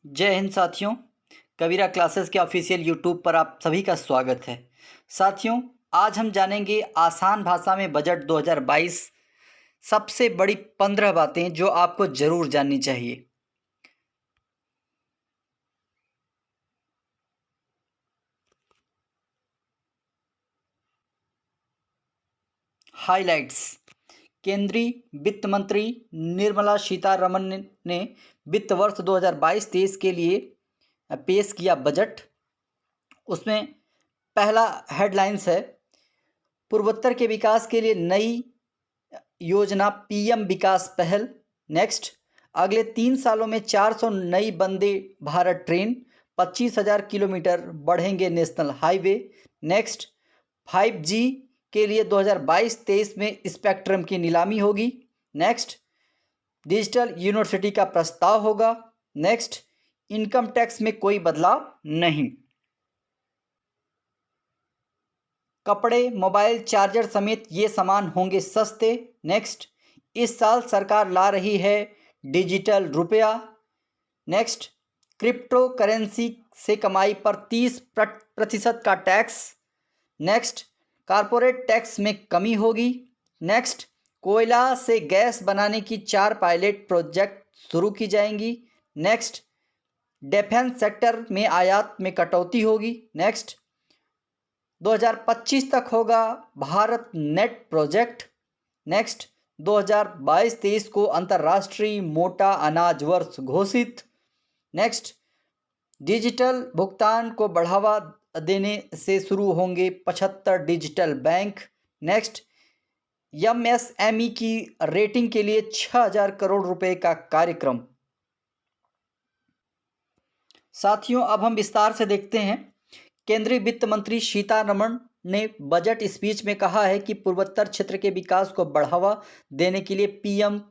जय हिंद साथियों। कबीरा क्लासेस के ऑफिशियल यूट्यूब पर आप सभी का स्वागत है। साथियों, आज हम जानेंगे आसान भाषा में बजट 2022 सबसे बड़ी 15 बातें जो आपको ज़रूर जाननी चाहिए। हाइलाइट्स। केंद्रीय वित्त मंत्री निर्मला सीतारमण ने वित्त वर्ष 2022-23 के लिए पेश किया बजट। उसमें पहला हेडलाइंस है, पूर्वोत्तर के विकास के लिए नई योजना पीएम विकास पहल। नेक्स्ट, अगले 3 सालों में 400 नई वंदे भारत ट्रेन, 25,000 किलोमीटर बढ़ेंगे नेशनल हाईवे। नेक्स्ट, 5G के लिए 2022-23 में स्पेक्ट्रम की नीलामी होगी। नेक्स्ट, डिजिटल यूनिवर्सिटी का प्रस्ताव होगा। नेक्स्ट, इनकम टैक्स में कोई बदलाव नहीं। कपड़े, मोबाइल चार्जर समेत ये सामान होंगे सस्ते। नेक्स्ट, इस साल सरकार ला रही है डिजिटल रुपया। नेक्स्ट, क्रिप्टो करेंसी से कमाई पर 30% का टैक्स। नेक्स्ट, कारपोरेट टैक्स में कमी होगी। नेक्स्ट, कोयला से गैस बनाने की 4 पायलट प्रोजेक्ट शुरू की जाएंगी। नेक्स्ट, डिफेंस सेक्टर में आयात में कटौती होगी। नेक्स्ट, 2025 तक होगा भारत नेट प्रोजेक्ट। नेक्स्ट, 2022-23 को अंतर्राष्ट्रीय मोटा अनाज वर्ष घोषित। नेक्स्ट, डिजिटल भुगतान को बढ़ावा देने से शुरू होंगे 75 डिजिटल बैंक। नेक्स्ट, एमएसएमई की रेटिंग के लिए 6,000 करोड़ रुपए का कार्यक्रम। साथियों, अब हम विस्तार से देखते हैं। केंद्रीय वित्त मंत्री सीतारमण ने बजट स्पीच में कहा है कि पूर्वोत्तर क्षेत्र के विकास को बढ़ावा देने के लिए पीएम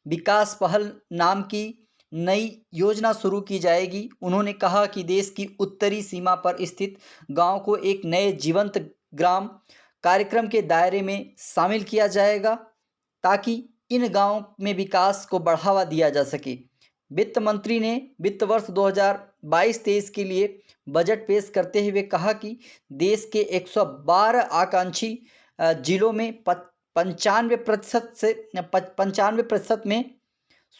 विकास पहल नाम की नई योजना शुरू की जाएगी। उन्होंने कहा कि देश की उत्तरी सीमा पर स्थित गांव को एक नए जीवंत ग्राम कार्यक्रम के दायरे में शामिल किया जाएगा ताकि इन गांवों में विकास को बढ़ावा दिया जा सके। वित्त मंत्री ने वित्त वर्ष 2022-23 के लिए बजट पेश करते हुए कहा कि देश के 112 आकांक्षी जिलों में 95% में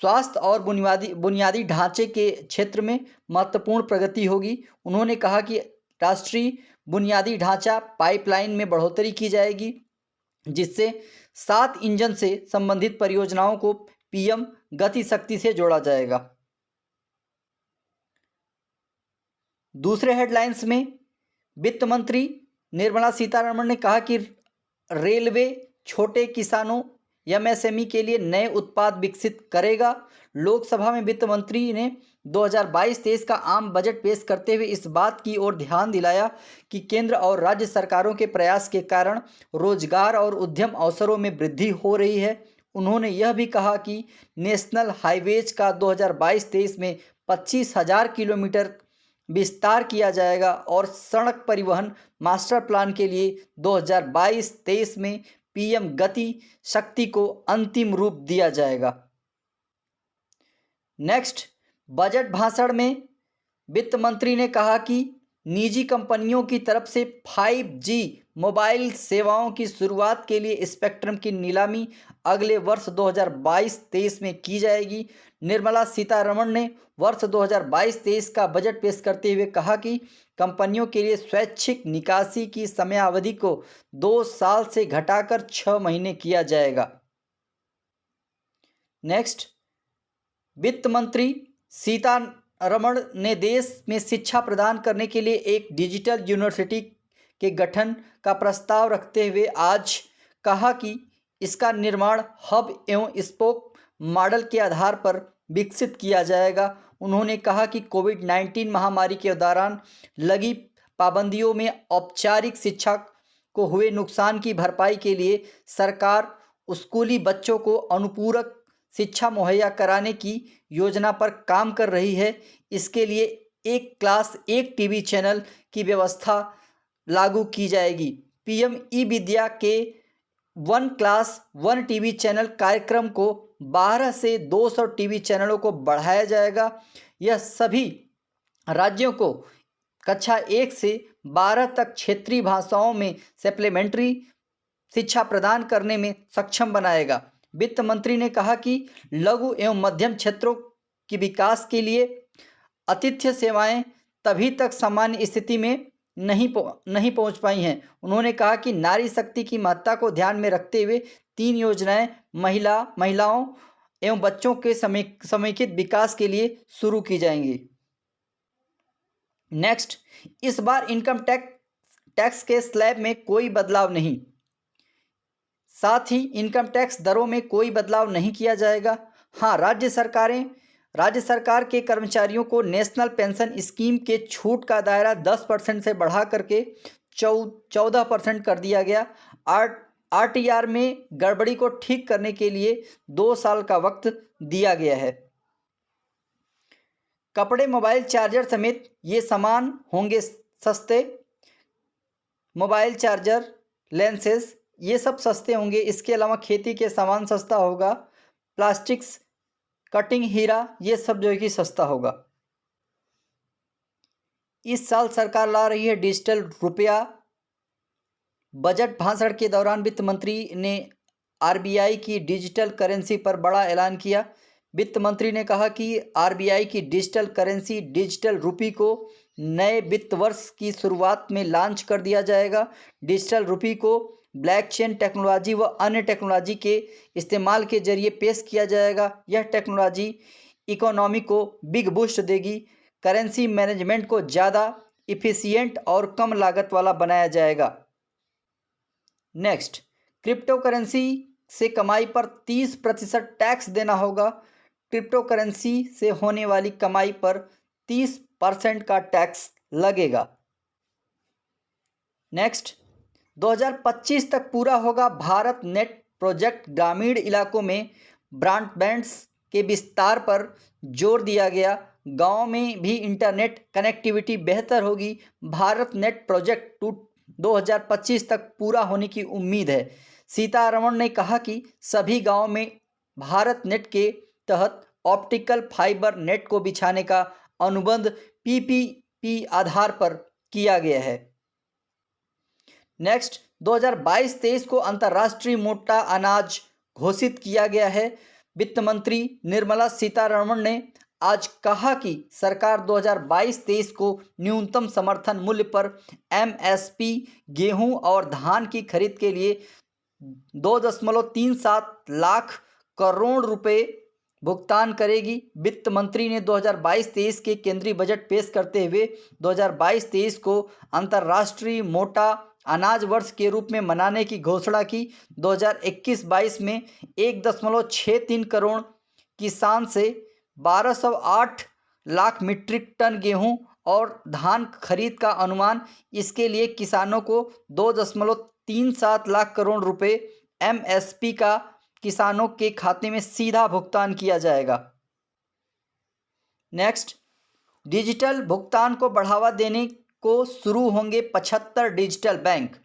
स्वास्थ्य और बुनियादी ढांचे के क्षेत्र में महत्वपूर्ण प्रगति होगी। उन्होंने कहा कि राष्ट्रीय बुनियादी ढांचा पाइपलाइन में बढ़ोतरी की जाएगी, जिससे 7 इंजन से संबंधित परियोजनाओं को पीएम गति शक्ति से जोड़ा जाएगा। दूसरे हेडलाइंस में वित्त मंत्री निर्मला सीतारमण ने कहा कि रेलवे छोटे किसानों एमएसएमई के लिए नए उत्पाद विकसित करेगा। लोकसभा में वित्त मंत्री ने 2022-23 का आम बजट पेश करते हुए इस बात की ओर ध्यान दिलाया कि केंद्र और राज्य सरकारों के प्रयास के कारण रोजगार और उद्यम अवसरों में वृद्धि हो रही है। उन्होंने यह भी कहा कि नेशनल हाईवेज का 2022-23 में 25,000 किलोमीटर विस्तार किया जाएगा और सड़क परिवहन मास्टर प्लान के लिए 2022-23 में पीएम गति शक्ति को अंतिम रूप दिया जाएगा। नेक्स्ट, बजट भाषण में वित्त मंत्री ने कहा कि निजी कंपनियों की तरफ से 5G मोबाइल सेवाओं की शुरुआत के लिए स्पेक्ट्रम की नीलामी अगले वर्ष 2022-23 में की जाएगी। निर्मला सीतारमण ने वर्ष 2022-23 का बजट पेश करते हुए कहा कि कंपनियों के लिए स्वैच्छिक निकासी की समयावधि को 2 साल से घटाकर 6 महीने किया जाएगा। नेक्स्ट, वित्त मंत्री सीतारमण ने देश में शिक्षा प्रदान करने के लिए एक डिजिटल यूनिवर्सिटी के गठन का प्रस्ताव रखते हुए आज कहा कि इसका निर्माण हब एवं स्पोक मॉडल के आधार पर विकसित किया जाएगा। उन्होंने कहा कि कोविड-19 महामारी के दौरान लगी पाबंदियों में औपचारिक शिक्षा को हुए नुकसान की भरपाई के लिए सरकार स्कूली बच्चों को अनुपूरक शिक्षा मुहैया कराने की योजना पर काम कर रही है। इसके लिए एक क्लास एक टीवी चैनल की व्यवस्था लागू की जाएगी। पीएम ई विद्या के 1 क्लास 1 टीवी चैनल कार्यक्रम को 12 से 200 टीवी चैनलों को बढ़ाया जाएगा। यह सभी राज्यों को कक्षा 1 से 12 तक क्षेत्रीय भाषाओं में सप्लीमेंट्री शिक्षा प्रदान करने में सक्षम बनाएगा। वित्त मंत्री ने कहा कि लघु एवं मध्यम क्षेत्रों के विकास के लिए आतिथ्य सेवाएं तभी तक सामान्य स्थिति में नहीं पहुंच पाई हैं। उन्होंने कहा कि नारी शक्ति की महत्ता को ध्यान में रखते हुए 3 योजनाएं महिलाओं एवं बच्चों के समेकित विकास के लिए शुरू की जाएंगी। नेक्स्ट, इस बार इनकम टैक्स के स्लैब में कोई बदलाव नहीं। साथ ही इनकम टैक्स दरों में कोई बदलाव नहीं किया जाएगा। हाँ, राज्य सरकार के कर्मचारियों को नेशनल पेंशन स्कीम के छूट का दायरा 10% से बढ़ा करके 14% कर दिया गया। आरटीआर में गड़बड़ी को ठीक करने के लिए 2 साल का वक्त दिया गया है। कपड़े, मोबाइल चार्जर समेत ये सामान होंगे सस्ते। मोबाइल चार्जर, लेंसेज ये सब सस्ते होंगे। इसके अलावा खेती के सामान सस्ता होगा। प्लास्टिक्स, कटिंग, हीरा ये सब जो है कि सस्ता होगा। इस साल सरकार ला रही है डिजिटल रुपया। बजट भाषण के दौरान वित्त मंत्री ने आरबीआई की डिजिटल करेंसी पर बड़ा ऐलान किया। वित्त मंत्री ने कहा कि आरबीआई की डिजिटल करेंसी डिजिटल रुपी को नए वित्त वर्ष की शुरुआत में लॉन्च कर दिया जाएगा। डिजिटल रुपी को ब्लॉकचेन टेक्नोलॉजी व अन्य टेक्नोलॉजी के इस्तेमाल के जरिए पेश किया जाएगा। यह टेक्नोलॉजी इकोनॉमी को बिग बूस्ट देगी। करेंसी मैनेजमेंट को ज़्यादा इफ़िशिएंट और कम लागत वाला बनाया जाएगा। नेक्स्ट, क्रिप्टो करेंसी से कमाई पर 30% टैक्स देना होगा। क्रिप्टो करेंसी से होने वाली कमाई पर 30% का टैक्स लगेगा। नेक्स्ट, 2025 तक पूरा होगा भारत नेट प्रोजेक्ट। ग्रामीण इलाकों में ब्रॉडबैंड के विस्तार पर जोर दिया गया। गांव में भी इंटरनेट कनेक्टिविटी बेहतर होगी। भारत नेट प्रोजेक्ट 2025 तक पूरा होने की उम्मीद है। सीतारमण ने कहा कि सभी गांवों में भारत नेट के तहत ऑप्टिकल फाइबर नेट को बिछाने का अनुबंध पीपीपी आधार पर किया गया है। नेक्स्ट, 2022-23 को अंतर्राष्ट्रीय मोटा अनाज घोषित किया गया है। वित्त मंत्री निर्मला सीतारमण ने आज कहा कि सरकार 2022-23 को न्यूनतम समर्थन मूल्य पर एमएसपी गेहूं और धान की खरीद के लिए 2.37 लाख करोड़ रुपए भुगतान करेगी। वित्त मंत्री ने 2022-23 के केंद्रीय बजट पेश करते हुए 2022-23 को अंतर्राष्ट्रीय मोटा अनाज वर्ष के रूप में मनाने की घोषणा की। 2021-22 में 1.63 करोड़ किसान से 1208 लाख मीट्रिक टन गेहूं और धान खरीद का अनुमान। इसके लिए किसानों को 2.37 लाख करोड़ रुपए एमएसपी का किसानों के खाते में सीधा भुगतान किया जाएगा। नेक्स्ट, डिजिटल भुगतान को बढ़ावा देने को शुरू होंगे 75 डिजिटल बैंक।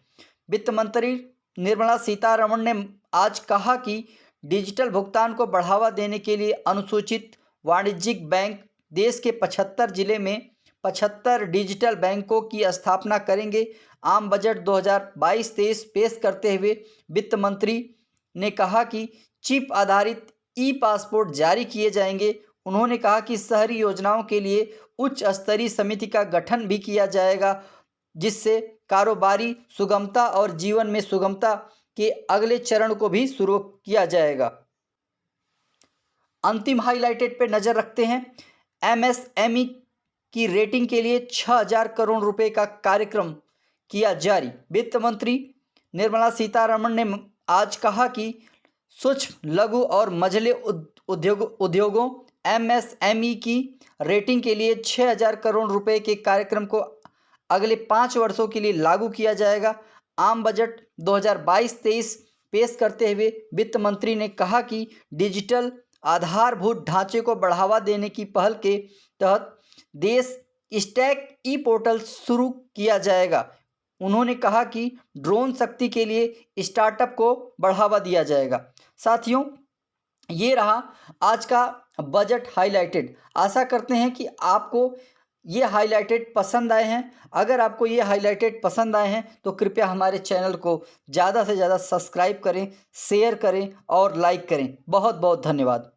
वित्त मंत्री निर्मला सीतारमण ने आज कहा कि डिजिटल भुगतान को बढ़ावा देने के लिए अनुसूचित वाणिज्यिक बैंक देश के 75 जिले में 75 डिजिटल बैंकों की स्थापना करेंगे। आम बजट 2022-23 पेश करते हुए वित्त मंत्री ने कहा कि चिप आधारित ई पासपोर्ट जारी किए जाएंगे। उन्होंने कहा कि शहरी योजनाओं के लिए उच्च स्तरीय समिति का गठन भी किया जाएगा, जिससे कारोबारी सुगमता और जीवन में सुगमता के अगले चरण को भी शुरू किया जाएगा। अंतिम हाइलाइटेड पे नज़र रखते हैं। एमएसएमई की रेटिंग के लिए 6000 करोड़ रुपए का कार्यक्रम किया जारी। वित्त मंत्री निर्मला सीतारमण ने आज कहा कि सूक्ष्म, लघु और मझले उद्योगों एमएसएमई की रेटिंग के लिए 6000 करोड़ रुपए के कार्यक्रम को अगले 5 वर्षों के लिए लागू किया जाएगा। आम बजट 2022-23 पेश करते हुए वित्त मंत्री ने कहा कि डिजिटल आधारभूत ढांचे को बढ़ावा देने की पहल के तहत देश स्टैक ई पोर्टल शुरू किया जाएगा। उन्होंने कहा कि ड्रोन शक्ति के लिए स्टार्टअप को बढ़ावा दिया जाएगा। साथियों, ये रहा आज का बजट हाइलाइटेड। आशा करते हैं कि आपको ये हाइलाइटेड पसंद आए हैं। अगर आपको ये हाइलाइटेड पसंद आए हैं तो कृपया हमारे चैनल को ज़्यादा से ज़्यादा सब्सक्राइब करें, शेयर करें और लाइक करें। बहुत बहुत धन्यवाद।